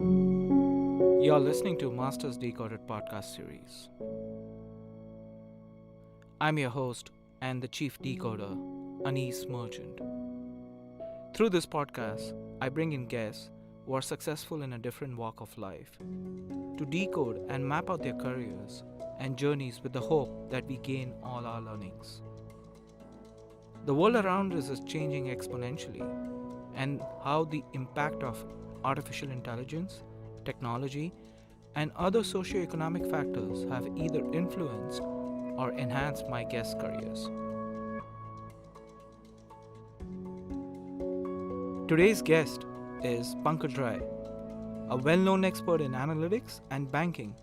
You're listening to Masters Decoded podcast series. I'm your host and the chief decoder, Anis Merchant. Through this podcast, I bring in guests who are successful in a different walk of life to decode and map out their careers and journeys with the hope that we gain all our learnings. The world around us is changing exponentially, and how the impact of artificial intelligence, technology, and other socioeconomic factors have either influenced or enhanced my guests' careers. Today's guest is Pankaj Rai, a well known expert in analytics and banking,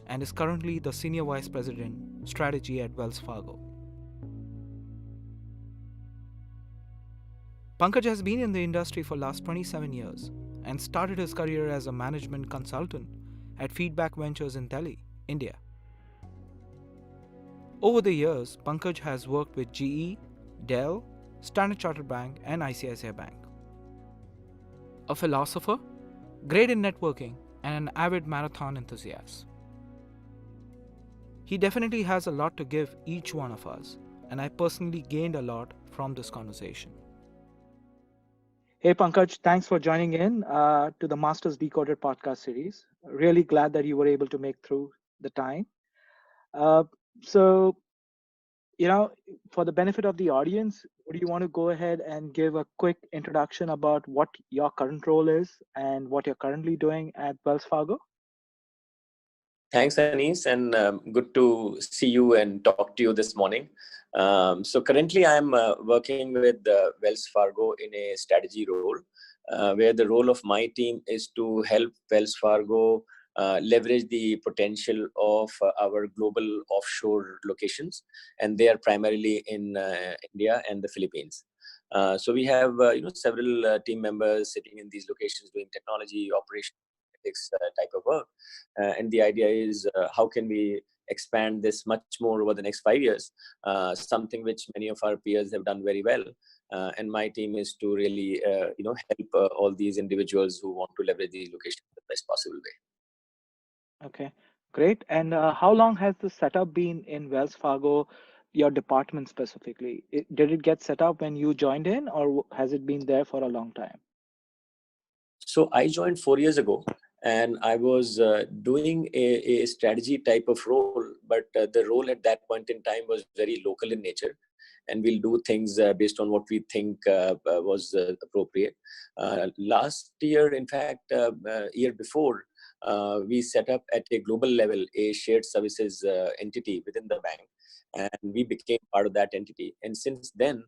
and is currently the Senior Vice President, Strategy at Wells Fargo. Pankaj has been in the industry for last 27 years and started his career as a management consultant at Feedback Ventures in Delhi, India. Over the years, Pankaj has worked with GE, Dell, Standard Charter Bank, and ICICI Bank. A philosopher, great in networking, and an avid marathon enthusiast. He definitely has a lot to give each one of us, and I personally gained a lot from this conversation. Hey Pankaj, thanks for joining in to the Masters Decoded podcast series. Really glad that you were able to make through the time. Uh, so, for the benefit of the audience, would you want to go ahead and give a quick introduction about what your current role is and what you're currently doing at Wells Fargo? Thanks, Anis, and good to see you and talk to you this morning. So currently, I'm working with Wells Fargo in a strategy role, where the role of my team is to help Wells Fargo leverage the potential of our global offshore locations, and they are primarily in India and the Philippines. So we have several team members sitting in these locations doing technology, operations, type of work. And the idea is how can we expand this much more over the next 5 years, something which many of our peers have done very well. And my team is to really help all these individuals who want to leverage these locations in the best possible way. Okay, great. And how long has the setup been in Wells Fargo, your department specifically? Did it get set up when you joined in, or has it been there for a long time? So I joined 4 years ago, and I was doing a strategy type of role, but the role at that point in time was very local in nature, and we'll do things based on what we think was appropriate. Last year, in fact, year before, we set up at a global level a shared services entity within the bank, and we became part of that entity. And since then,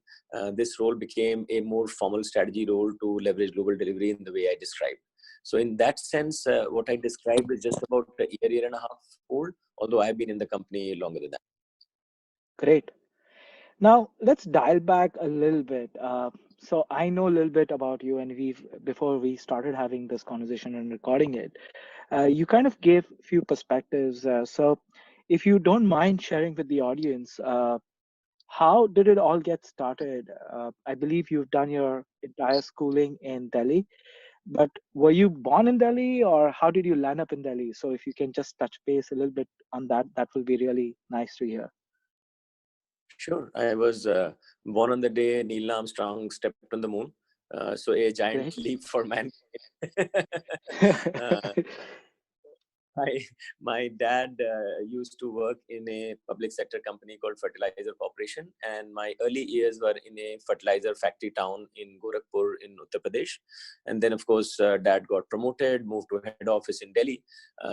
this role became a more formal strategy role to leverage global delivery in the way I described. So in that sense, what I described is just about a year and a half old, although I've been in the company longer than that. Great. Now let's dial back a little bit. So I know a little bit about you, and before we started having this conversation and recording it, you kind of gave a few perspectives. So if you don't mind sharing with the audience, how did it all get started? I believe you've done your entire schooling in Delhi, but were you born in Delhi, or how did you land up in Delhi? So if you can just touch base a little bit on that, that will be really nice to hear. Sure. I was born on the day Neil Armstrong stepped on the moon. So a giant Great. leap for mankind. uh, my my dad used to work in a public sector company called Fertilizer Corporation, and my early years were in a fertilizer factory town in Gorakhpur in Uttar Pradesh. And then, of course, dad got promoted, moved to head office in Delhi.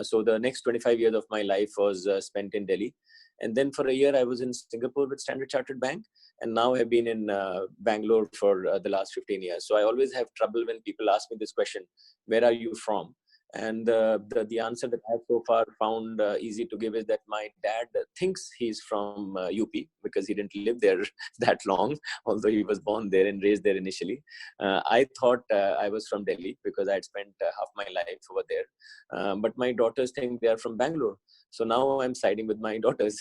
So the next 25 years of my life was spent in Delhi. And then for a year, I was in Singapore with Standard Chartered Bank, and now I've been in Bangalore for the last 15 years. So I always have trouble when people ask me this question, where are you from? And the answer that I've so far found easy to give is that my dad thinks he's from UP because he didn't live there that long, although he was born there and raised there initially. I thought I was from Delhi because I had spent half my life over there. But my daughters think they are from Bangalore. So now I'm siding with my daughters.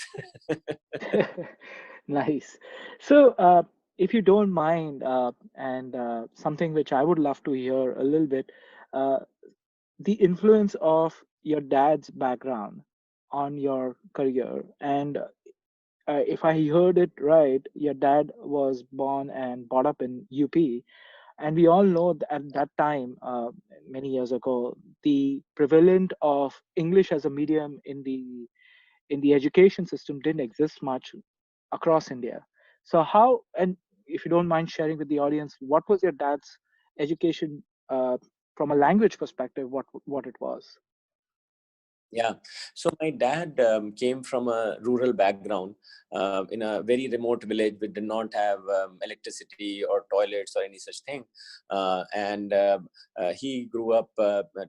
Nice. So, if you don't mind, and something which I would love to hear a little bit, uh, the influence of your dad's background on your career. And if I heard it right, your dad was born and brought up in UP, and we all know that at that time, many years ago, the prevalent of English as a medium in the education system didn't exist much across India. So how, and if you don't mind sharing with the audience, what was your dad's education from a language perspective? What it was? Yeah. So my dad came from a rural background in a very remote village. We did not have electricity or toilets or any such thing. And he grew up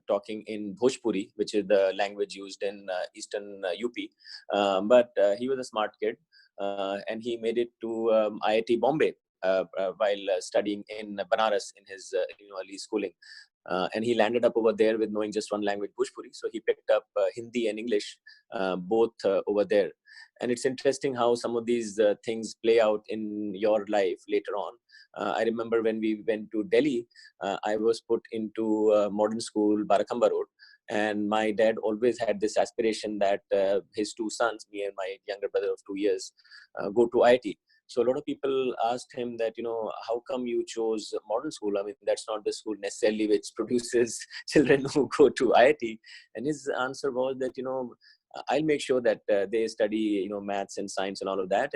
talking in Bhojpuri, which is the language used in eastern UP. But he was a smart kid, and he made it to IIT Bombay while studying in Banaras in his early schooling. And he landed up over there with knowing just one language, Bhojpuri. So he picked up Hindi and English both over there. And it's interesting how some of these things play out in your life later on. I remember when we went to Delhi, I was put into modern school, Barakamba Road. And my dad always had this aspiration that his two sons, me and my younger brother of 2 years, go to IIT. So a lot of people asked him that, how come you chose modern school? I mean, that's not the school necessarily which produces children who go to IIT. And his answer was that, I'll make sure that they study, maths and science and all of that.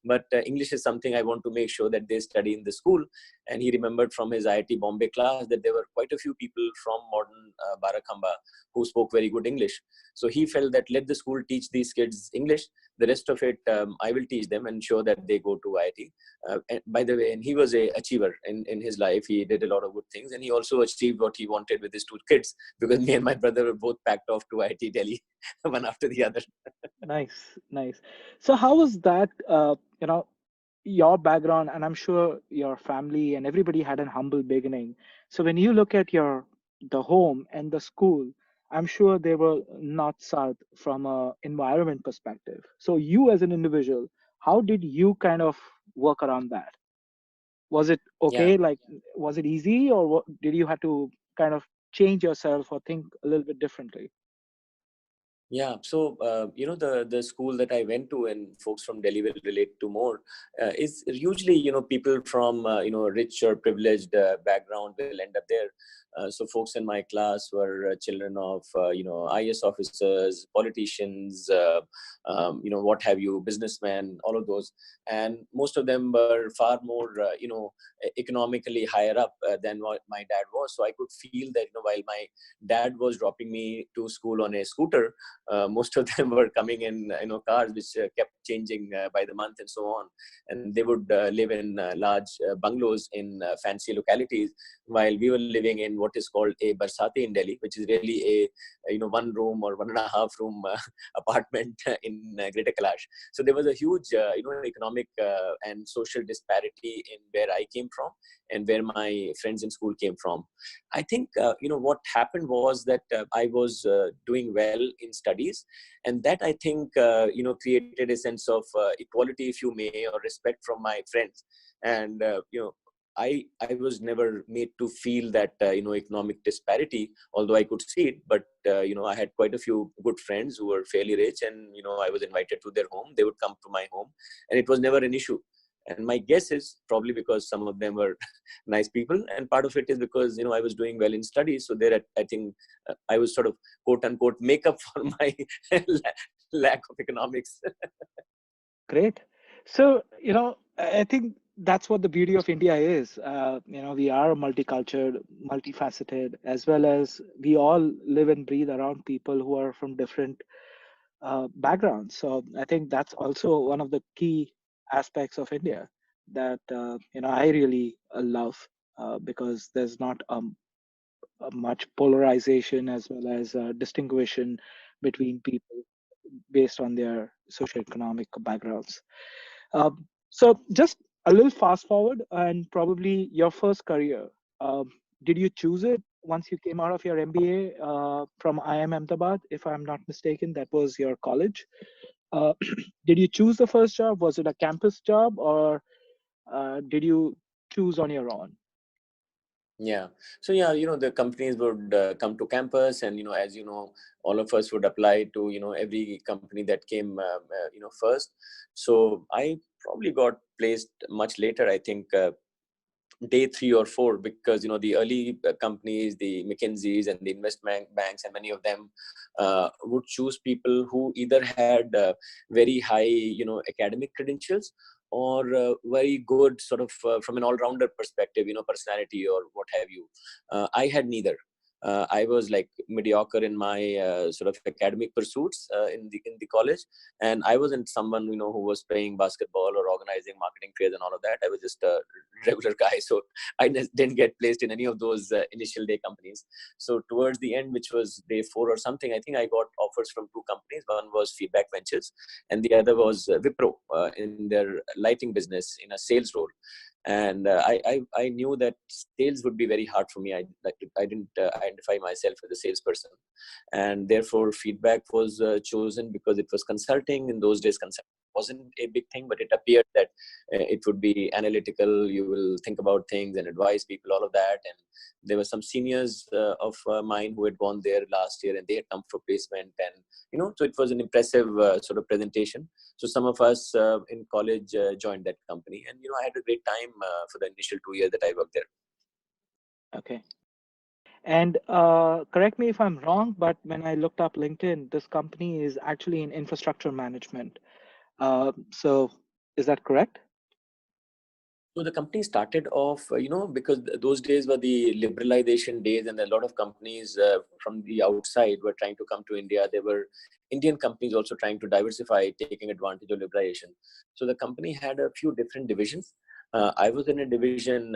But English is something I want to make sure that they study in the school. And he remembered from his IIT Bombay class that there were quite a few people from modern Barakhamba who spoke very good English. So he felt that let the school teach these kids English. The rest of it, I will teach them and ensure that they go to IIT. And by the way, and he was a achiever in his life. He did a lot of good things, and he also achieved what he wanted with his two kids, because me and my brother were both packed off to IIT Delhi, one after the other. Nice, nice. So how was that? Your background, and I'm sure your family and everybody had a humble beginning. So when you look at the home and the school, I'm sure they were not south from a environment perspective. So you as an individual, how did you kind of work around that? Was it Yeah. okay? Like, was it easy, or did you have to kind of change yourself or think a little bit differently? Yeah, so the school that I went to, and folks from Delhi will relate to more, is usually people from rich or privileged background will end up there. So folks in my class were children of IS officers, politicians, what have you, businessmen, all of those, and most of them were far more economically higher up than what my dad was. So I could feel that while my dad was dropping me to school on a scooter, most of them were coming in cars which kept changing by the month and so on, and they would live in large bungalows in fancy localities, while we were living in what is called a barsati in Delhi, which is really a one room or 1.5 room apartment in Greater Kailash. So there was a huge economic and social disparity in where I came from and where my friends in school came from. I think what happened was that I was doing well in studies, and that I think created a sense of equality, if you may, or respect from my friends. And I was never made to feel that economic disparity, although I could see it. But I had quite a few good friends who were fairly rich, and I was invited to their home. They would come to my home, and it was never an issue. And my guess is probably because some of them were nice people, and part of it is because I was doing well in studies. So there, I think I was sort of quote unquote make up for my lack of economics. Great. So, I think that's what the beauty of India is. We are multicultural, multifaceted, as well as we all live and breathe around people who are from different backgrounds. So I think that's also one of the key aspects of India that, I really love because there's not much polarization as well as distinguishing between people based on their socioeconomic backgrounds. So just a little fast forward, and probably your first career. Did you choose it once you came out of your MBA from IIM Ahmedabad? If I'm not mistaken, that was your college. Uh, did you choose the first job? Was it a campus job, or did you choose on your own? Yeah. So yeah, the companies would come to campus, and as you know, all of us would apply to every company that came first. So I probably got placed much later. I think day 3 or 4, because the early companies, the McKinseys and the investment banks, and many of them would choose people who either had very high academic credentials, or very good sort of from an all-rounder perspective, personality or what have you. I had neither. I was like mediocre in my sort of academic pursuits in the college, and I wasn't someone who was playing basketball or organizing marketing fairs and all of that. I was just a regular guy, so I didn't get placed in any of those initial day companies. So towards the end, which was day 4 or something, I think I got offers from 2 companies. One was Feedback Ventures, and the other was Wipro in their lighting business in a sales role. And I knew that sales would be very hard for me. I didn't identify myself as a salesperson, and therefore Feedback was chosen because it was consulting. In those days, consulting wasn't a big thing, but it appeared that it would be analytical. You will think about things and advise people, all of that. And there were some seniors of mine who had gone there last year, and they had come for placement. And so it was an impressive sort of presentation. So some of us in college joined that company, and I had a great time for the initial 2 years that I worked there. Okay. And correct me if I'm wrong, but when I looked up LinkedIn, this company is actually in infrastructure management. So is that correct? So the company started off, because those days were the liberalization days, and a lot of companies from the outside were trying to come to India. There were Indian companies also trying to diversify, taking advantage of liberalization. So the company had a few different divisions. I was in a division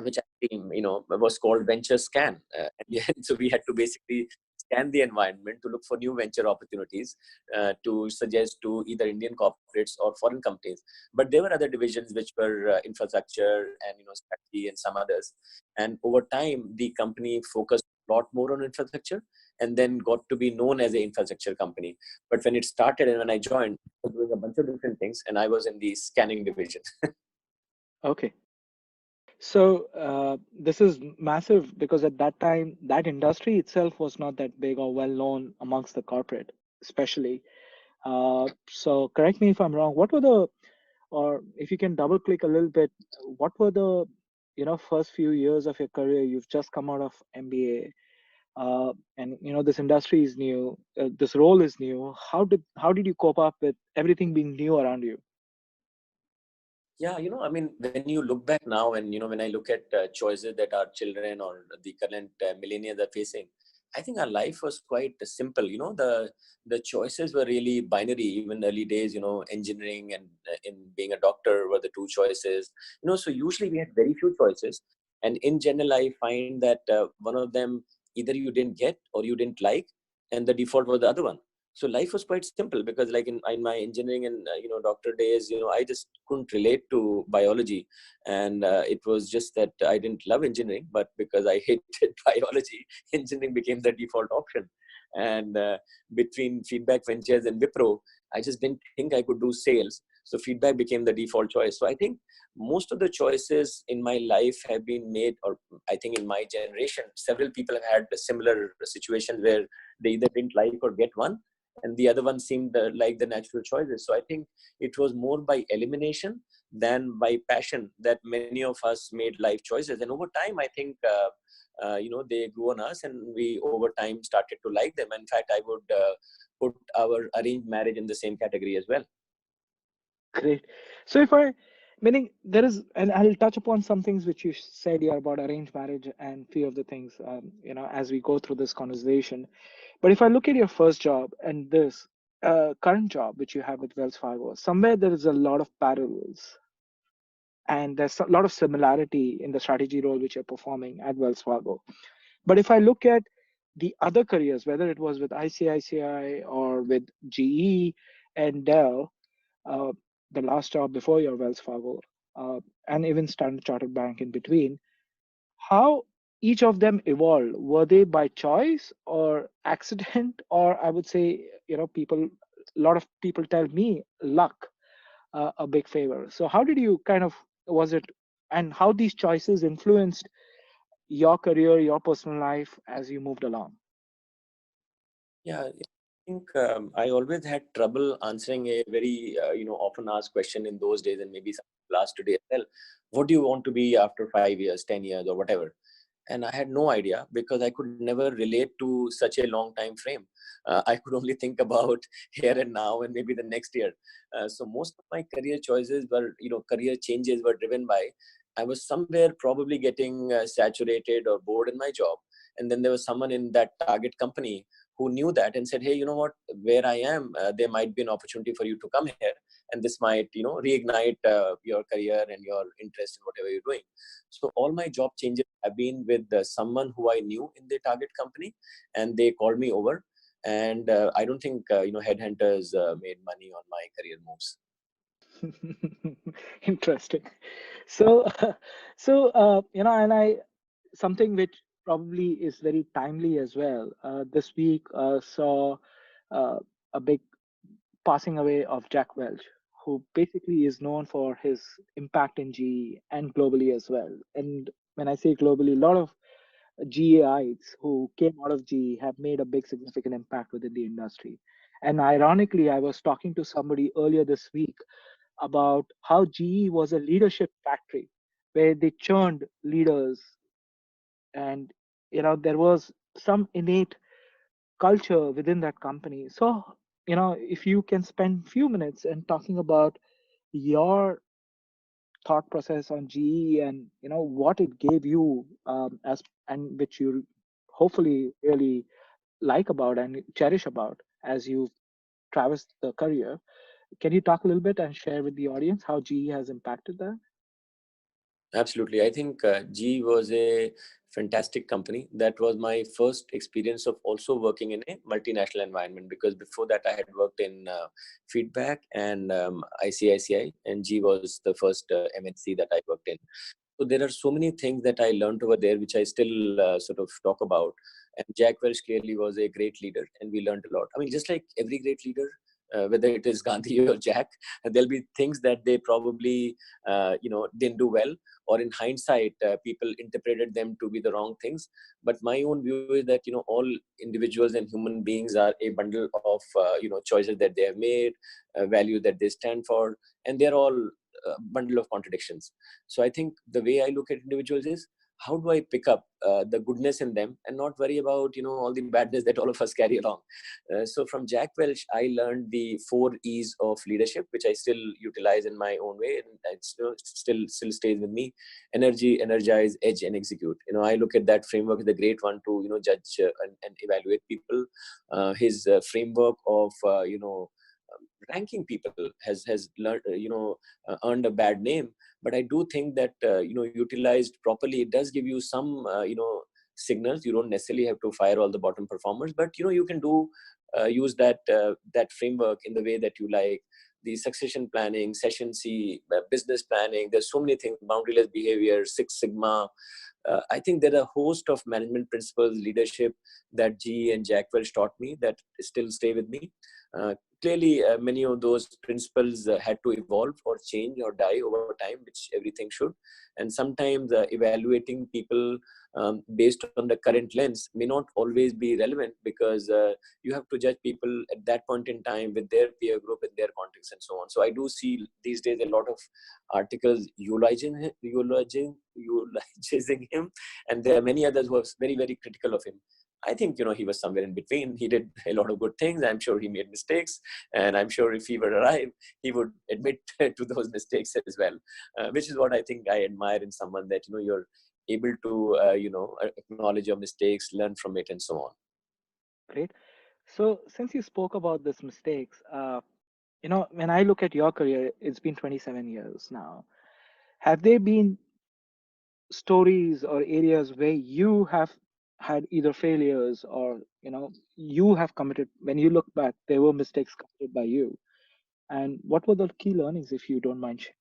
which actually, was called Venture Scan. And so we had to basically scan the environment to look for new venture opportunities to suggest to either Indian corporates or foreign companies. But there were other divisions which were infrastructure and strategy and some others. And over time, the company focused a lot more on infrastructure, and then got to be known as an infrastructure company. But when it started and when I joined, I was doing a bunch of different things, and I was in the scanning division. Okay. So this is massive because at that time, that industry itself was not that big or well known amongst the corporate, especially. So correct me if I'm wrong. What were the, or if you can double click a little bit, what were the, first few years of your career? You've just come out of MBA, and this industry is new, this role is new. How did you cope up with everything being new around you? Yeah, I mean, when you look back now, and when I look at choices that our children or the current millennials are facing, I think our life was quite simple. The choices were really binary. Even early days, engineering and in being a doctor were the two choices. So usually we had very few choices, and in general, I find that one of them either you didn't get or you didn't like, and the default was the other one. So life was quite simple, because like in my engineering and doctor days, I just couldn't relate to biology. And it was just that I didn't love engineering, but because I hated biology, engineering became the default option. And between Feedback Ventures and Wipro, I just didn't think I could do sales, so Feedback became the default choice. So I think most of the choices in my life have been made, or I think in my generation several people have had similar situations where they either didn't like or get one, and the other one seemed like the natural choices. So I think it was more by elimination than by passion that many of us made life choices. And over time, I think they grew on us, and we over time started to like them. In fact, I would put our arranged marriage in the same category as well. Great. So if I, meaning there is, and I'll touch upon some things which you said here about arranged marriage and few of the things, as we go through this conversation. But if I look at your first job and this current job which you have with Wells Fargo, somewhere there is a lot of parallels and there's a lot of similarity in the strategy role which you're performing at Wells Fargo. But if I look at the other careers, whether it was with ICICI or with GE and Dell, uh, the last job before your Wells Fargo, and even Standard Chartered Bank in between, how each of them evolved? Were they by choice or accident, or I would say, a lot of people tell me luck, a big favor. So how did you kind of, was it, and how these choices influenced your career, your personal life as you moved along? Yeah, I think I always had trouble answering a very often asked question in those days, and maybe some last today as well. What do you want to be after 5 years, 10 years, or whatever? And I had no idea because I could never relate to such a long time frame. I could only think about here and now and maybe the next year. So most of my career choices were, career changes were driven by I was somewhere probably getting saturated or bored in my job, and then there was someone in that target company who knew that and said, hey, you know what, where I am, there might be an opportunity for you to come here, and this might reignite your career and your interest in whatever you're doing. So all my job changes have been with someone who I knew in the target company, and they called me over. And I don't think headhunters made money on my career moves. Interesting. So, and I something which probably is very timely as well. This week saw uh, a big passing away of Jack Welch, who basically is known for his impact in GE and globally as well. And when I say globally, a lot of GAIs who came out of GE have made a big significant impact within the industry. And ironically, I was talking to somebody earlier this week about how GE was a leadership factory where they churned leaders, and there was some innate culture within that company. So if you can spend few minutes and talking about your thought process on GE and what it gave you, as and which you hopefully really like about and cherish about as you traverse the career. Can you talk a little bit and share with the audience how GE has impacted that? Absolutely. I think G was a fantastic company. That was my first experience of also working in a multinational environment, because before that I had worked in Feedback and ICICI, and G was the first MNC that I worked in. So there are so many things that I learned over there, which I still sort of talk about. And Jack Welch clearly was a great leader, and we learned a lot. I mean, just like every great leader, whether it is Gandhi or Jack, there'll be things that they probably didn't do well, or in hindsight, people interpreted them to be the wrong things. But my own view is that all individuals and human beings are a bundle of choices that they have made, values that they stand for, and they're all a bundle of contradictions. So I think the way I look at individuals is, how do I pick up the goodness in them and not worry about all the badness that all of us carry along. So from Jack Welch, I learned the 4 E's of leadership, which I still utilize in my own way, and it still stays with me: energy, energize, edge, and execute. I look at that framework as a great one to judge and evaluate people. His framework of ranking people has learned earned a bad name, but I do think that utilized properly, it does give you some signals. You don't necessarily have to fire all the bottom performers, but you can do use that framework in the way that you like. The succession planning, session C, business planning, there's so many things, boundaryless behavior, Six Sigma. I think there are a host of management principles, leadership, that G and Jack Welch taught me that still stay with me. Clearly, many of those principles had to evolve or change or die over time, which everything should. And sometimes evaluating people based on the current lens may not always be relevant, because you have to judge people at that point in time with their peer group, in their context, and so on. So I do see these days a lot of articles eulogizing him, and there are many others who are very, very critical of him. I think he was somewhere in between. He did a lot of good things. I'm sure he made mistakes, and I'm sure if he were alive, he would admit to those mistakes as well. Which is what I think I admire in someone, that you're able to acknowledge your mistakes, learn from it, and so on. Great. So since you spoke about these mistakes, when I look at your career, it's been 27 years now. Have there been stories or areas where you have had either failures, or you have committed, when you look back, there were mistakes committed by you, and what were the key learnings, if you don't mind sharing?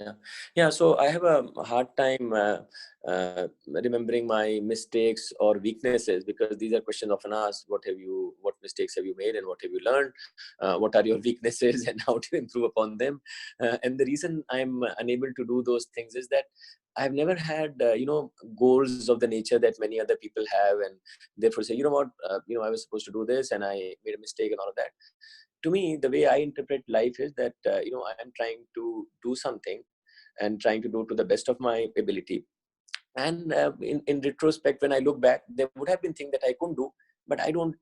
Yeah, yeah. So I have a hard time remembering my mistakes or weaknesses, because these are questions often asked. What mistakes have you made, and what have you learned? What are your weaknesses, and how to improve upon them? And the reason I'm unable to do those things is that I've never had, goals of the nature that many other people have, and therefore say, I was supposed to do this, and I made a mistake, and all of that. To me, the way I interpret life is that I am trying to do something and trying to do to the best of my ability. And in retrospect, when I look back, there would have been things that I couldn't do, but I don't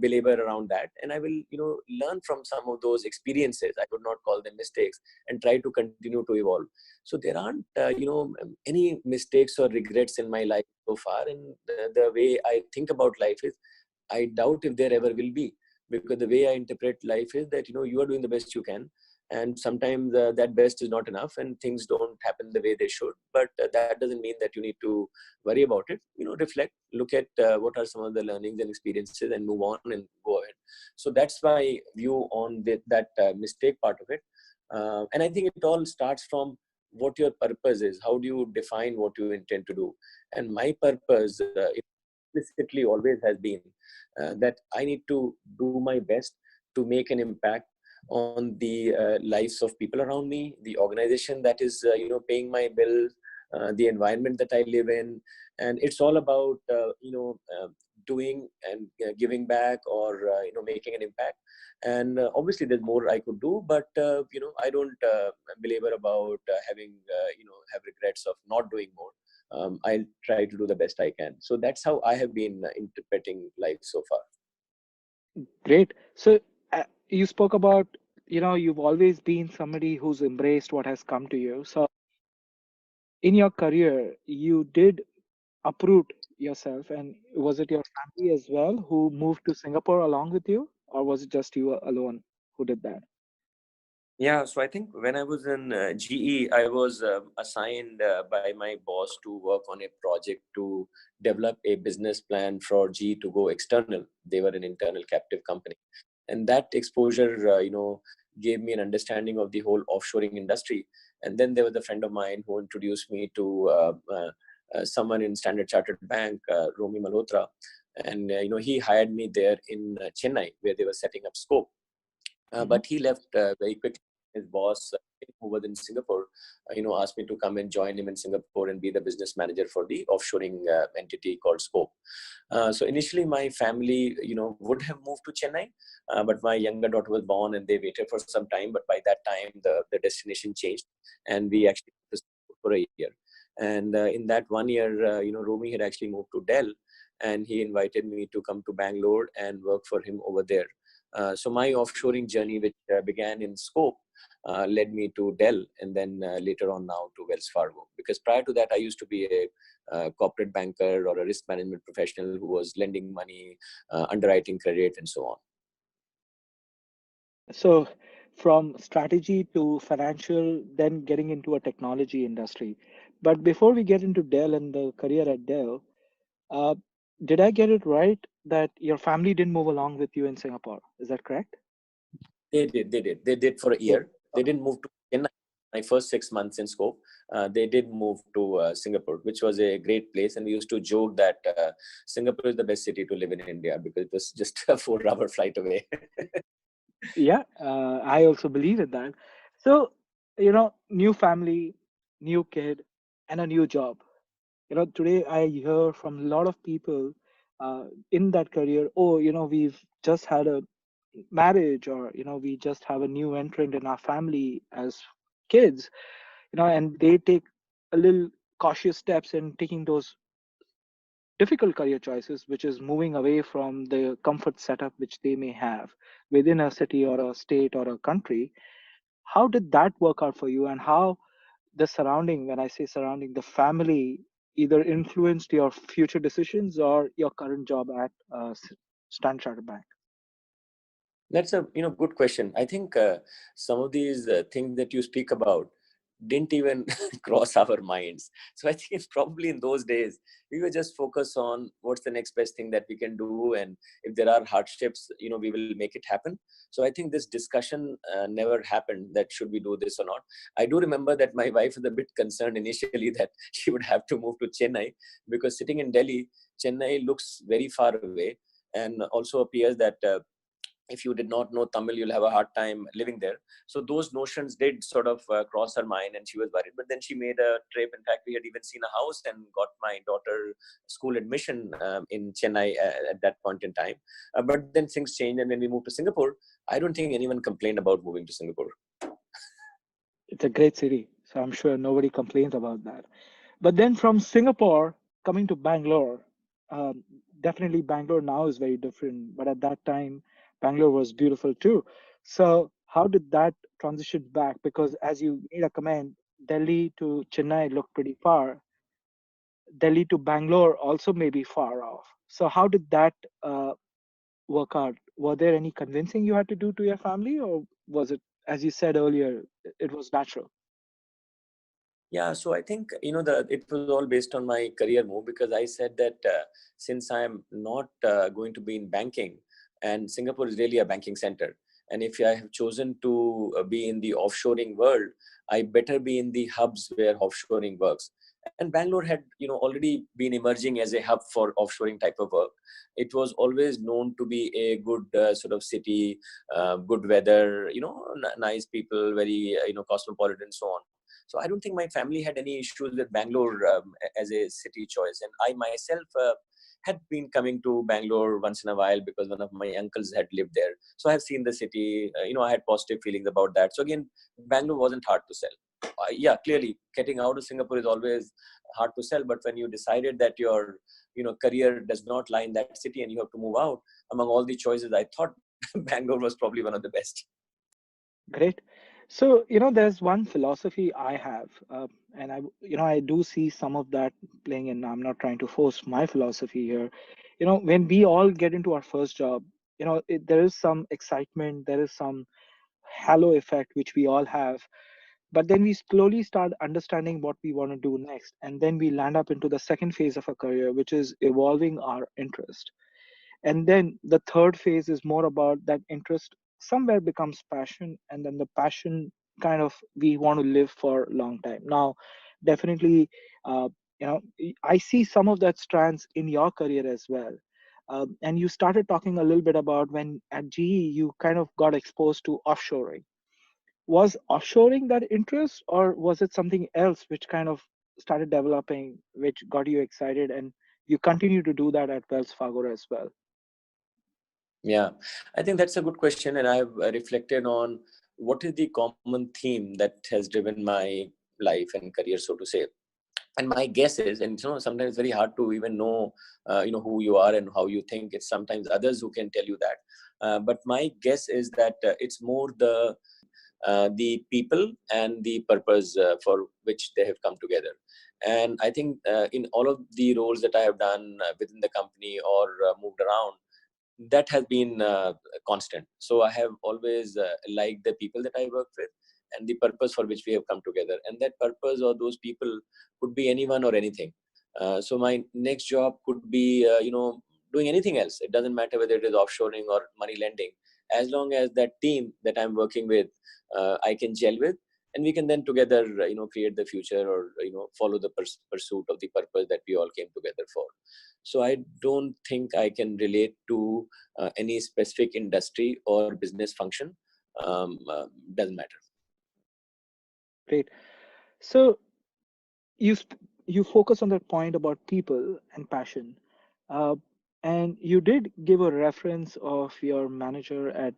belabor around that, and I will learn from some of those experiences. I would not call them mistakes, and try to continue to evolve. So there aren't any mistakes or regrets in my life so far, and the way I think about life is, I doubt if there ever will be, because the way I interpret life is that you are doing the best you can, and sometimes that best is not enough, and things don't happen the way they should. But that doesn't mean that you need to worry about it. Reflect, look at what are some of the learnings and experiences, and move on and go ahead. So that's my view on that mistake part of it. And I think it all starts from what your purpose is. How do you define what you intend to do? And my purpose implicitly always has been that I need to do my best to make an impact on the lives of people around me, the organization that is paying my bills, the environment that I live in. And it's all about doing and giving back, or making an impact. And obviously there's more I could do, but I don't belabor about having have regrets of not doing more. I'll try to do the best I can. So that's how I have been interpreting life so far. Great. So you spoke about, you've always been somebody who's embraced what has come to you. So in your career, you did uproot yourself, and was it your family as well who moved to Singapore along with you, or was it just you alone who did that? Yeah, so I think when I was in GE, I was assigned by my boss to work on a project to develop a business plan for GE to go external. They were an internal captive company. And that exposure, gave me an understanding of the whole offshoring industry. And then there was a friend of mine who introduced me to someone in Standard Chartered Bank, Romy Malhotra. And, he hired me there in Chennai, where they were setting up scope. Hmm. But he left very quickly. His boss, who was in Singapore, asked me to come and join him in Singapore and be the business manager for the offshoring entity called Scope. So initially, my family, would have moved to Chennai, but my younger daughter was born, and they waited for some time. But by that time, the destination changed, and we actually moved to Singapore for a year. And in that 1 year, Romy had actually moved to Dell, and he invited me to come to Bangalore and work for him over there. So my offshoring journey, which began in Scope, led me to Dell, and then later on now to Wells Fargo. Because prior to that, I used to be a corporate banker or a risk management professional who was lending money, underwriting credit, and so on. So from strategy to financial, then getting into a technology industry. But before we get into Dell and the career at Dell, uh, did I get it right that your family didn't move along with you in Singapore? Is that correct? They did for a year. They didn't move to Chennai. My first 6 months in Scope, they did move to Singapore, which was a great place. And we used to joke that Singapore is the best city to live in India, because it was just a 4-hour flight away. Yeah, I also believe in that. So, new family, new kid, and a new job. Today I hear from a lot of people in that career, oh, we've just had a marriage, or, we just have a new entrant in our family as kids, and they take a little cautious steps in taking those difficult career choices, which is moving away from the comfort setup which they may have within a city or a state or a country. How did that work out for you, and how the surrounding, when I say surrounding, the family, either influenced your future decisions or your current job at Standard Chartered Bank? That's a good question. I think some of these things that you speak about, didn't even cross our minds. So I think it's probably in those days we were just focused on what's the next best thing that we can do, and if there are hardships, we will make it happen. So I think this discussion never happened that should we do this or not. I do remember that my wife was a bit concerned initially that she would have to move to Chennai, because sitting in Delhi, Chennai looks very far away, and also appears that if you did not know Tamil, you'll have a hard time living there. So those notions did sort of cross her mind, and she was worried. But then she made a trip. In fact, we had even seen a house and got my daughter school admission in Chennai at that point in time. But then things changed, and when we moved to Singapore, I don't think anyone complained about moving to Singapore. It's a great city, so I'm sure nobody complains about that. But then from Singapore coming to Bangalore, um, definitely Bangalore now is very different, but at that time, Bangalore was beautiful too. So how did that transition back? Because as you made a comment, Delhi to Chennai looked pretty far. Delhi to Bangalore also may be far off. So how did that work out? Were there any convincing you had to do to your family, or was it, as you said earlier, it was natural? Yeah, so I think it was all based on my career move, because I said that since I am not going to be in banking, and Singapore is really a banking center, and if I have chosen to be in the offshoring world, I better be in the hubs where offshoring works. And Bangalore had already been emerging as a hub for offshoring type of work. It was always known to be a good sort of city, good weather, nice people, very cosmopolitan, so on. So I don't think my family had any issues with Bangalore as a city choice. And I myself had been coming to Bangalore once in a while because one of my uncles had lived there. So I have seen the city. I had positive feelings about that. So again, Bangalore wasn't hard to sell. Yeah, clearly, getting out of Singapore is always hard to sell. But when you decided that your career does not lie in that city and you have to move out, among all the choices, I thought Bangalore was probably one of the best. Great. So, there's one philosophy I have, and I do see some of that playing in. I'm not trying to force my philosophy here. When we all get into our first job, there is some excitement, there is some halo effect, which we all have. But then we slowly start understanding what we want to do next. And then we land up into the second phase of a career, which is evolving our interest. And then the third phase is more about that interest somewhere becomes passion, and then the passion kind of we want to live for a long time. Now definitely, uh, I see some of that strands in your career as well. And you started talking a little bit about when at GE you kind of got exposed to offshoring. Was offshoring that interest, or was it something else which kind of started developing, which got you excited, and you continue to do that at Wells Fargo as well? Yeah, I think that's a good question, and I've reflected on what is the common theme that has driven my life and career, so to say. And my guess is, and sometimes it's very hard to even know, who you are and how you think. It's sometimes others who can tell you that. But my guess is that it's more the people and the purpose for which they have come together. And I think in all of the roles that I have done within the company or moved around, that has been constant. So I have always liked the people that I work with and the purpose for which we have come together. And that purpose or those people could be anyone or anything. So my next job could be, doing anything else. It doesn't matter whether it is offshoring or money lending, as long as that team that I'm working with, I can gel with, and we can then together, create the future, or follow the pursuit of the purpose that we all came together for. So I don't think I can relate to any specific industry or business function. Doesn't matter. Great. So you focus on that point about people and passion, uh, and you did give a reference of your manager at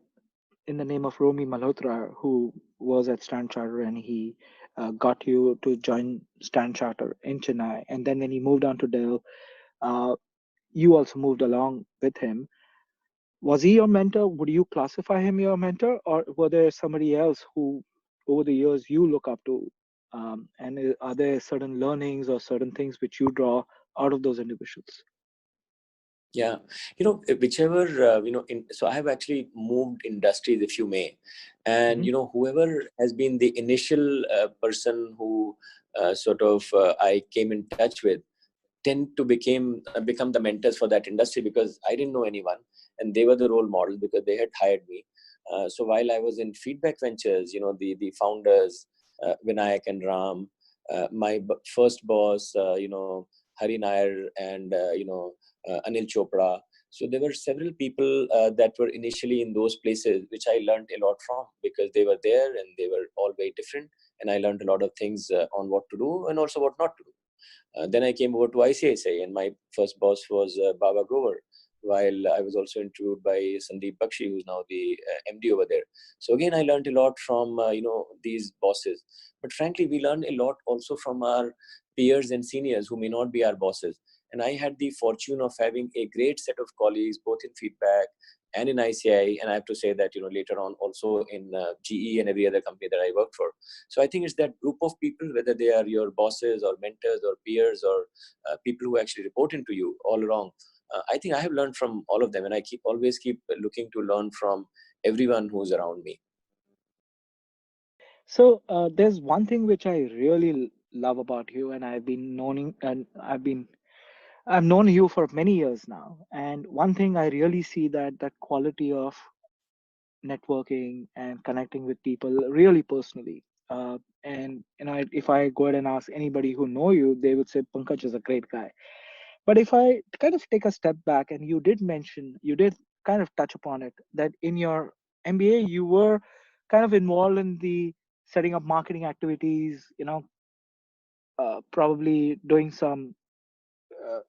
in the name of Romy Malhotra, who was at Stand Charter, and he got you to join Stand Charter in Chennai. And then when he moved on to Dell, uh, you also moved along with him. Was he your mentor? Would you classify him your mentor, or were there somebody else who, over the years, you look up to? And are there certain learnings or certain things which you draw out of those individuals? Yeah, whichever so I have actually moved industries, if you may, and Hmm. whoever has been the initial person who I came in touch with tend to become the mentors for that industry, because I didn't know anyone, and they were the role models because they had hired me. So while I was in Feedback Ventures, the founders, Vinayak and Ram, my first boss, Hari Nair, and Anil Chopra. So there were several people that were initially in those places, which I learned a lot from, because they were there and they were all very different, and I learned a lot of things on what to do and also what not to do. Then I came over to ICICI, and my first boss was Baba Grover, while I was also interviewed by Sandeep Bakshi, who's now the MD over there. So again, I learned a lot from these bosses. But frankly, we learned a lot also from our peers and seniors who may not be our bosses. And I had the fortune of having a great set of colleagues, both in Feedback and in ICI. And I have to say that later on also in GE and every other company that I worked for. So I think it's that group of people, whether they are your bosses or mentors or peers or people who actually report into you all along. I think I have learned from all of them, and I always keep looking to learn from everyone who's around me. So there's one thing which I really love about you, and I've known you for many years now. And one thing I really see that quality of networking and connecting with people really personally. And if I go ahead and ask anybody who know you, they would say Pankaj is a great guy. But if I kind of take a step back, and you did kind of touch upon it, that in your MBA you were kind of involved in the setting up marketing activities, probably doing some uh,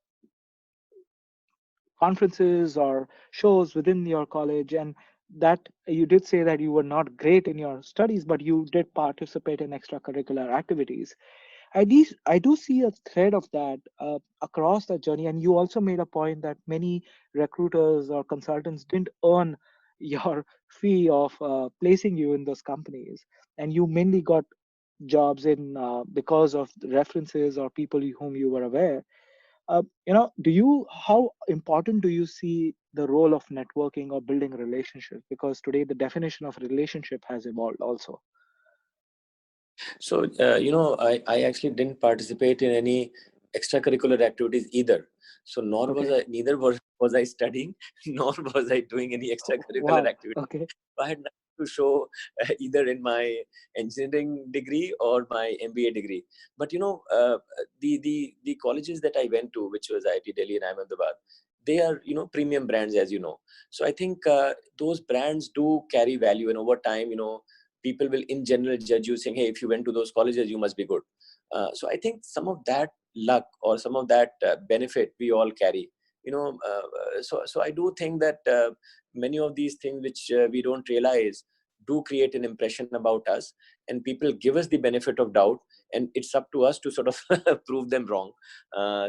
conferences or shows within your college, and that you did say that you were not great in your studies, but you did participate in extracurricular activities. I do see a thread of that across the journey. And you also made a point that many recruiters or consultants didn't earn your fee of placing you in those companies, and you mainly got jobs in because of the references or people whom you were aware. How important do you see the role of networking or building relationships? Because today the definition of relationship has evolved also. So, I actually didn't participate in any extracurricular activities either. So, Okay. neither was I studying, nor was I doing any extracurricular Wow. activity. Okay. I had nothing to show either in my engineering degree or my MBA degree. But the colleges that I went to, which was IIT Delhi and Ahmedabad, they are premium brands, as you know. So I think those brands do carry value, and over time, people will in general judge you saying, hey, if you went to those colleges, you must be good. So I think some of that luck or some of that benefit we all carry. So I do think that many of these things which we don't realize do create an impression about us, and people give us the benefit of doubt, and it's up to us to sort of prove them wrong.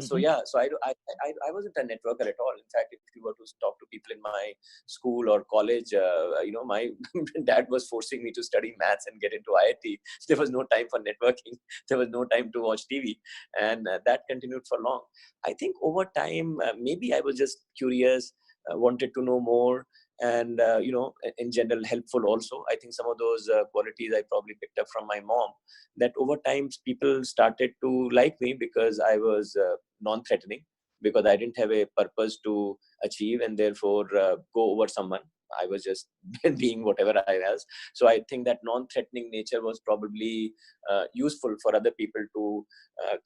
So Hmm. yeah, so I wasn't a networker at all. In fact, if you were to talk to people in my school or college, my dad was forcing me to study maths and get into IIT. There was no time for networking. There was no time to watch TV, and that continued for long. I think over time, maybe I was just curious, wanted to know more, and in general helpful also. I think some of those qualities I probably picked up from my mom, that over time people started to like me because I was non-threatening, because I didn't have a purpose to achieve and therefore go over someone. I was just being whatever I was. So I think that non-threatening nature was probably useful for other people to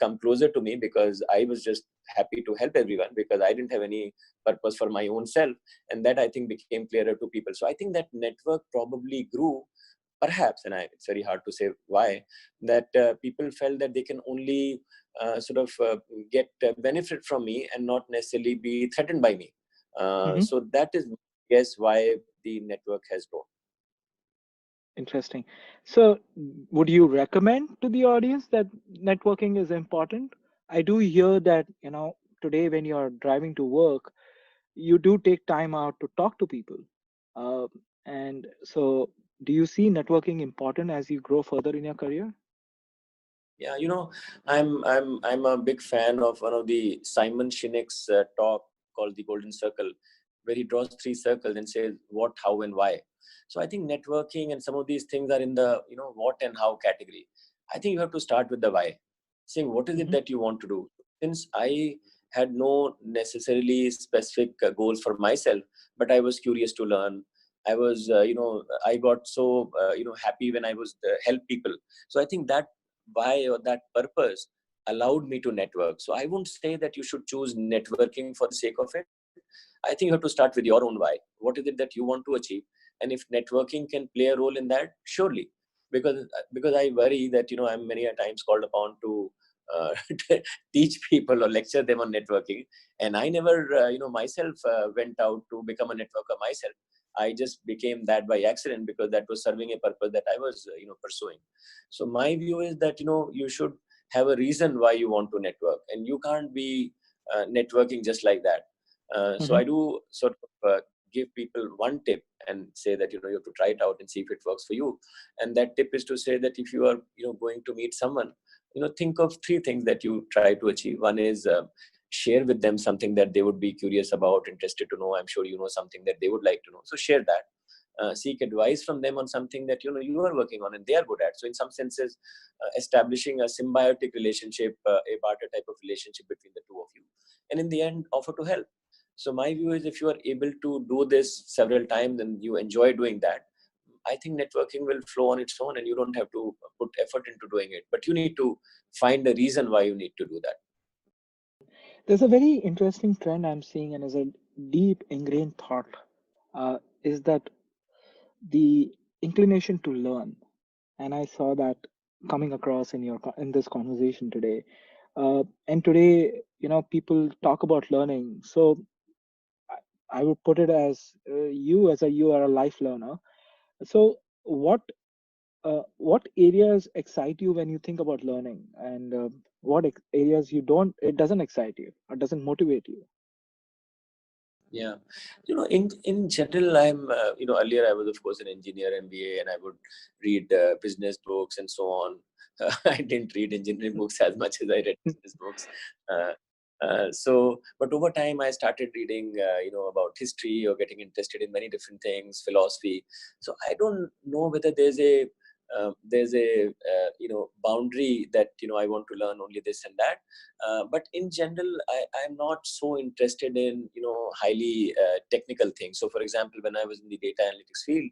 come closer to me, because I was just happy to help everyone because I didn't have any purpose for my own self. And that I think became clearer to people. So I think that network probably grew, perhaps, and it's very hard to say why, that people felt that they can only get benefit from me and not necessarily be threatened by me. Hmm. So that is, yes, why the network has grown. Interesting. So, would you recommend to the audience that networking is important? I do hear that, today when you're driving to work, you do take time out to talk to people. Uh, and so, do you see networking important as you grow further in your career? Yeah, I'm a big fan of one of the Simon Sinek's talk called the golden circle, where he draws 3 circles and says what, how, and why. So I think networking and some of these things are in the what and how category. I think you have to start with the why, saying what is it Mm-hmm. that you want to do. Since I had no necessarily specific goals for myself, but I was curious to learn. I was, I got so happy when I was help people. So I think that why or that purpose allowed me to network. So I won't say that you should choose networking for the sake of it. I think you have to start with your own why. What is it that you want to achieve? And if networking can play a role in that, surely. Because I worry that I'm many a times called upon to uh, teach people or lecture them on networking, and I never myself went out to become a networker myself. I just became that by accident because that was serving a purpose that I was pursuing. So my view is that you should have a reason why you want to network, and you can't be networking just like that. So Mm-hmm. I do sort of give people one tip and say that you have to try it out and see if it works for you. And that tip is to say that if you are going to meet someone, think of 3 things that you try to achieve. One is share with them something that they would be curious about, interested to know. I'm sure you know something that they would like to know, so share that. Seek advice from them on something that you are working on and they are good at. So in some senses, establishing a symbiotic relationship, a barter type of relationship between the two of you, and in the end offer to help. So my view is, if you are able to do this several times and you enjoy doing that, I think networking will flow on its own, and you don't have to put effort into doing it, but you need to find a reason why you need to do that. There's a very interesting trend I'm seeing, and is a deep ingrained thought, is that the inclination to learn. And I saw that coming across in in this conversation today. And today, people talk about learning. So I would put it as you are a life learner. So what areas excite you when you think about learning, and areas you don't, it doesn't excite you or doesn't motivate you? Yeah, in general, I'm earlier I was of course an engineer, MBA, and I would read business books and so on. I didn't read engineering books as much as I read business books. Uh, but over time I started reading about history, or getting interested in many different things, philosophy. So I don't know whether there's a boundary that I want to learn only this and that. But in general, I'm not so interested in highly technical things. So for example, when I was in the data analytics field,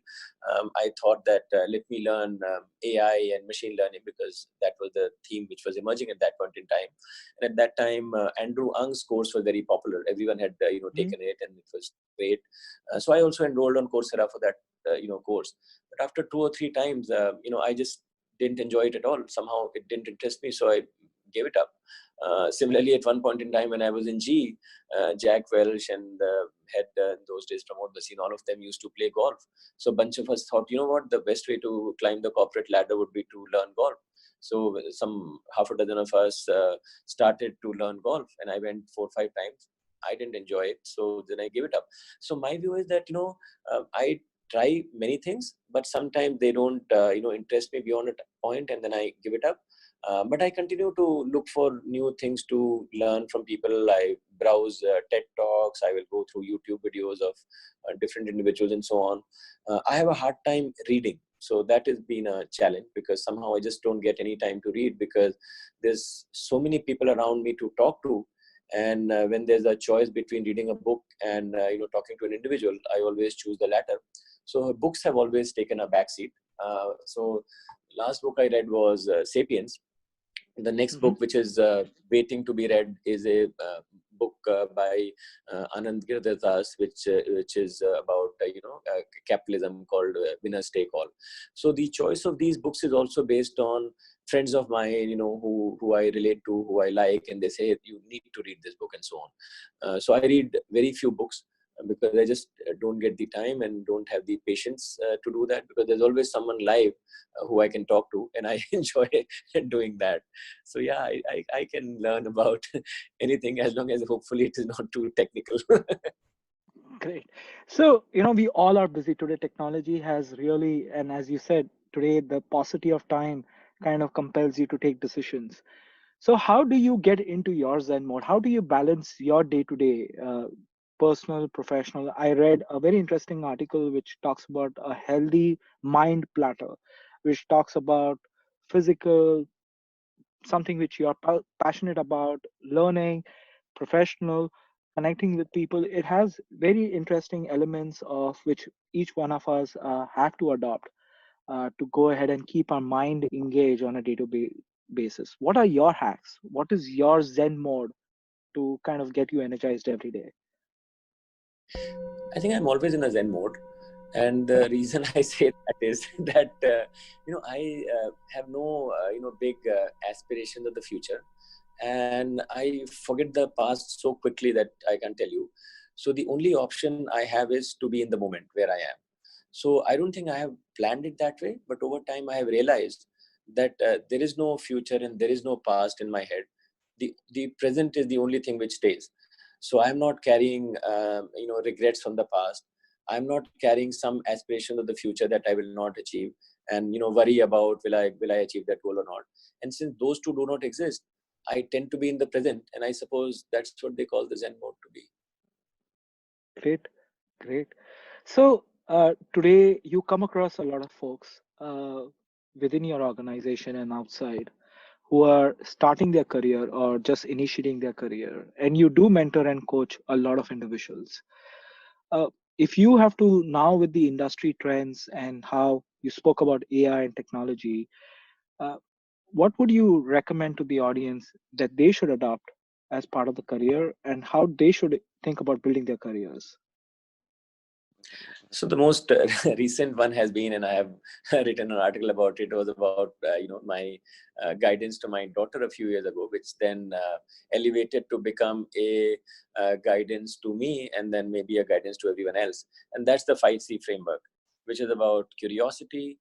I thought that let me learn AI and machine learning, because that was the theme which was emerging at that point in time. And at that time, Andrew Ng's course was very popular. Everyone had Mhm. taken it, and it was great. So I also enrolled on Coursera for that course. But after 2 or 3 times, I just didn't enjoy it at all. Somehow it didn't interest me, so I gave it up. Similarly, at one point in time when I was in G, Jack Welch and had in those days Pramod Bhasin, all of them used to play golf. So a bunch of us thought, you know what, the best way to climb the corporate ladder would be to learn golf. So some half a dozen of us started to learn golf, and I went 4 or 5 times. I didn't enjoy it, so then I gave it up. So my view is that I try many things, but sometimes they don't interest me beyond a point, and then I give it up. But I continue to look for new things to learn from people. I browse TED Talks. I will go through YouTube videos of different individuals and so on. I have a hard time reading. So that has been a challenge, because somehow I just don't get any time to read, because there's so many people around me to talk to. And when there's a choice between reading a book and talking to an individual, I always choose the latter. So books have always taken a backseat. So last book I read was Sapiens. The next Mhm. book, which is waiting to be read, is a book by Anand Giridharadas, which is about capitalism, called Winners Take All. So the choice of these books is also based on friends of mine, who I relate to, who I like, and they say, "Hey, you need to read this book," and so on. So I read very few books, because I just don't get the time and don't have the patience to do that, because there's always someone live who I can talk to, and I enjoy doing that. So yeah, I can learn about anything, as long as hopefully it is not too technical. Great. So, we all are busy today. Technology has really, and as you said, today the paucity of time kind of compels you to take decisions. So, how do you get into your Zen mode? How do you balance your day to day? personal, professional. I read a very interesting article which talks about a healthy mind platter, which talks about physical, something which you are passionate about, learning, professional, connecting with people. It has very interesting elements of which each one of us have to adopt to go ahead and keep our mind engaged on a day-to-day basis. What are your hacks? What is your Zen mode to kind of get you energized every day? I think I'm always in a Zen mode. And the reason I say that is that, I have no, big aspirations of the future. And I forget the past so quickly that I can't tell you. So the only option I have is to be in the moment where I am. So I don't think I have planned it that way, but over time I have realized that there is no future and there is no past in my head. The present is the only thing which stays. So I'm not carrying regrets from the past. I'm not carrying some aspiration of the future that I will not achieve, and worry about will I achieve that goal or not. And since those two do not exist, I tend to be in the present, and I suppose that's what they call the Zen mode to be. Great, great. So today you come across a lot of folks within your organization and outside who are starting their career or just initiating their career, and you do mentor and coach a lot of individuals. Uh, if you have to now with the industry trends and how you spoke about AI and technology, uh, what would you recommend to the audience that they should adopt as part of the career and how they should think about building their careers? So the most recent one has been, and I have written an article about it, was about my guidance to my daughter a few years ago, which then elevated to become a guidance to me, and then maybe a guidance to everyone else. And that's the 5C framework, which is about curiosity,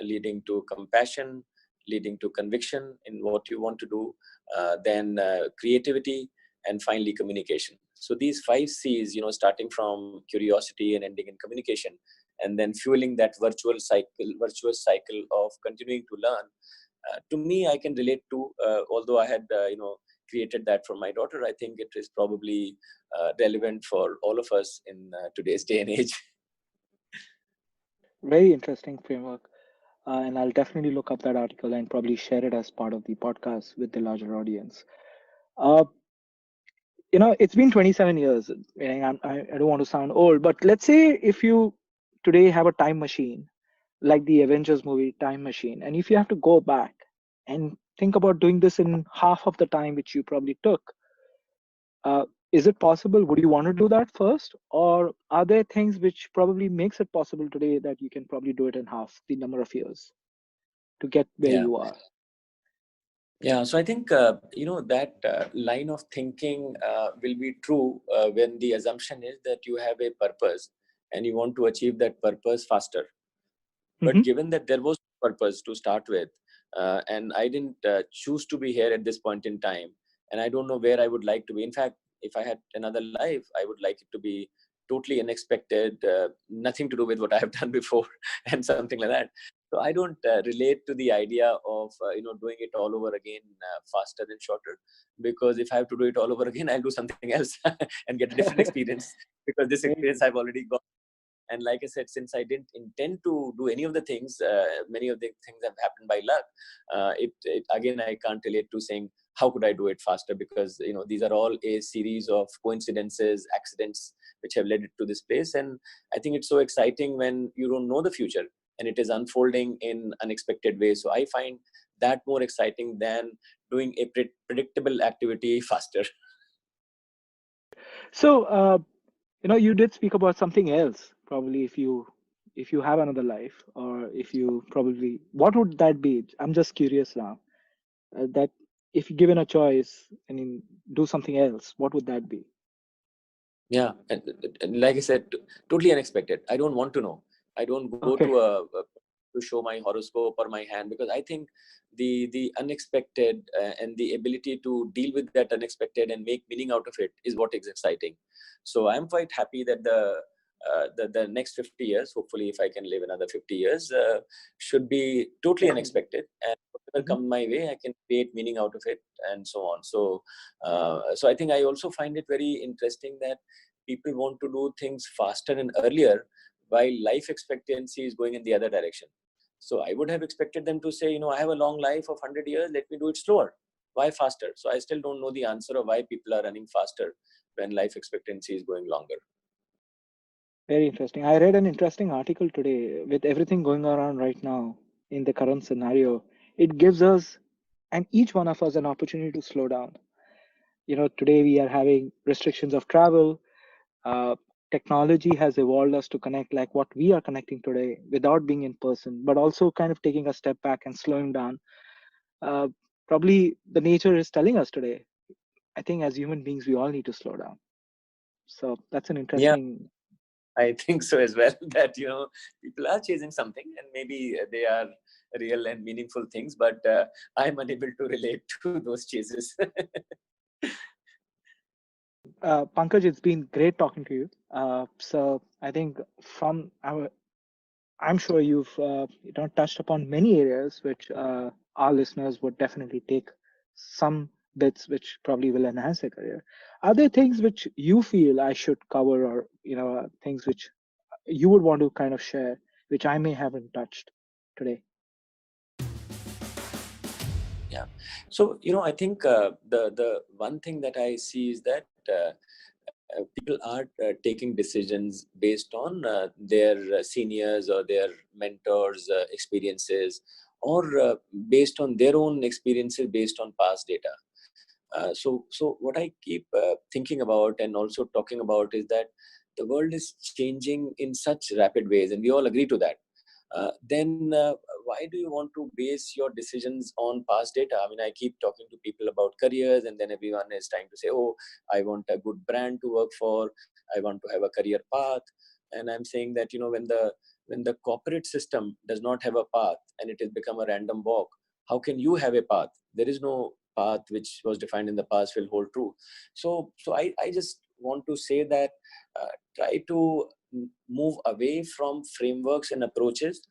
leading to compassion, leading to conviction in what you want to do, then creativity, and finally communication. So these 5 C's, starting from curiosity and ending in communication, and then fueling that virtuous cycle of continuing to learn. To me, I can relate to, although I had, created that for my daughter, I think it is probably relevant for all of us in today's day and age. Very interesting framework. And I'll definitely look up that article and probably share it as part of the podcast with the larger audience. Uh, it's been 27 years, and I don't want to sound old, but let's say if you today have a time machine, like the Avengers movie Time Machine, and if you have to go back and think about doing this in half of the time which you probably took, uh, is it possible? Would you want to do that first, or are there things which probably makes it possible today that you can probably do it in half the number of years to get where Yeah. you are? Yeah, so I think that line of thinking will be true when the assumption is that you have a purpose and you want to achieve that purpose faster. But Hmm. given that there was purpose to start with, and I didn't choose to be here at this point in time, and I don't know where I would like to be. In fact, if I had another life, I would like it to be totally unexpected, nothing to do with what I have done before, and something like that. So I don't relate to the idea of doing it all over again faster and shorter, because if I have to do it all over again, I'll do something else and get a different experience, because this Very experience good. I've already got. And like I said, since I didn't intend to do any of the things, many of the things have happened by luck. It again, I can't relate to saying how could I do it faster, because these are all a series of coincidences, accidents, which have led it to this place. And I think it's so exciting when you don't know the future and it is unfolding in unexpected ways. So I find that more exciting than doing a predictable activity faster. So, you did speak about something else. Probably, if you have another life, or if you probably, what would that be? I'm just curious now. That if you're given a choice and you do something else, what would that be? Yeah, and like I said, totally unexpected. I don't want to know. I don't go Okay. to show my horoscope or my hand, because I think the unexpected and the ability to deal with that unexpected and make meaning out of it is what is exciting. So I'm quite happy that the next 50 years, hopefully, if I can live another 50 years, should be totally Definitely. unexpected, and whatever Hmm. come my way, I can create meaning out of it, and so on. So I think I also find it very interesting that people want to do things faster and earlier, while life expectancy is going in the other direction. So I would have expected them to say, I have a long life of 100 years, let me do it slower. Why faster? So I still don't know the answer of why people are running faster when life expectancy is going longer. Very interesting. I read an interesting article today. With everything going around right now in the current scenario, it gives us and each one of us an opportunity to slow down. Today we are having restrictions of travel. Uh, Technology has evolved us to connect like what we are connecting today without being in person, but also kind of taking a step back and slowing down. Uh, Probably the nature is telling us today. I think as human beings, we all need to slow down. So that's an Yeah, interesting. I think so as well, that, people are chasing something and maybe they are real and meaningful things, but I'm unable to relate to those chases. Pankaj, it's been great talking to you. So I think I'm sure you've touched upon many areas which our listeners would definitely take some bits which probably will enhance their career. Are there things which you feel I should cover, or things which you would want to kind of share, which I may haven't touched today? Yeah. So, I think the one thing that I see is that people are taking decisions based on their seniors or their mentors' experiences, or based on their own experiences based on past data. So what I keep thinking about and also talking about is that the world is changing in such rapid ways, and we all agree to that. Then why do you want to base your decisions on past data? I mean, I keep talking to people about careers, and then everyone is trying to say, "Oh, I want a good brand to work for. I want to have a career path." And I'm saying that when the corporate system does not have a path and it has become a random walk, how can you have a path? There is no path which was defined in the past will hold true. So I just want to say that try to move away from frameworks and approaches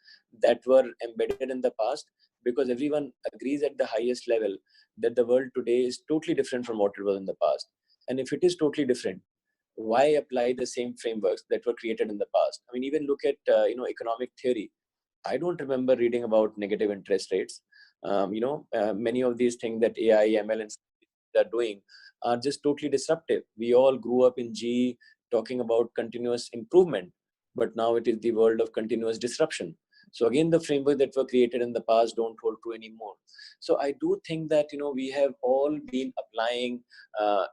that were embedded in the past, because everyone agrees at the highest level that the world today is totally different from what it was in the past. And if it is totally different, why apply the same frameworks that were created in the past? I mean, even look at economic theory. I don't remember reading about negative interest rates. Many of these things that AI, ML, and are doing are just totally disruptive. We all grew up in GE talking about continuous improvement, but now it is the world of continuous disruption. So again, the framework that were created in the past don't hold true anymore. So I do think that we have all been applying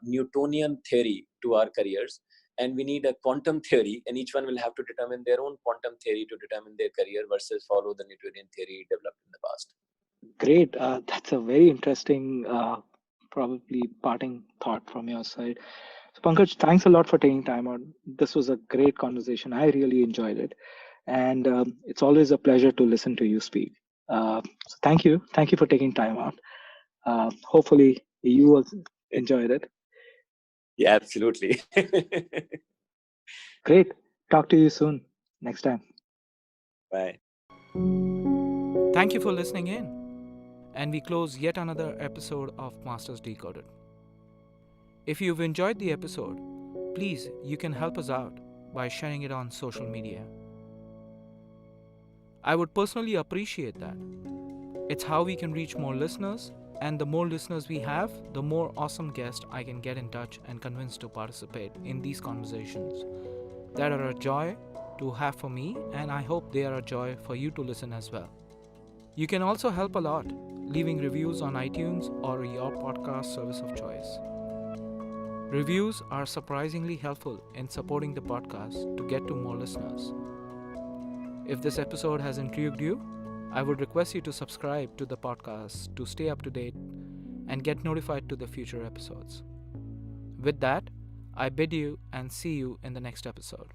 Newtonian theory to our careers, and we need a quantum theory, and each one will have to determine their own quantum theory to determine their career versus follow the Newtonian theory developed in the past. Great. That's a very interesting, probably parting thought from your side. So, Pankaj, thanks a lot for taking time out. This was a great conversation. I really enjoyed it. And it's always a pleasure to listen to you speak. So thank you. Thank you for taking time out. Hopefully, you also enjoyed it. Yeah, absolutely. Great. Talk to you soon. Next time. Bye. Thank you for listening in. And we close yet another episode of Masters Decoded. If you've enjoyed the episode, please, you can help us out by sharing it on social media. I would personally appreciate that. It's how we can reach more listeners, and the more listeners we have, the more awesome guests I can get in touch and convince to participate in these conversations that are a joy to have for me, and I hope they are a joy for you to listen as well. You can also help a lot leaving reviews on iTunes or your podcast service of choice. Reviews are surprisingly helpful in supporting the podcast to get to more listeners. If this episode has intrigued you, I would request you to subscribe to the podcast to stay up to date and get notified to the future episodes. With that, I bid you and see you in the next episode.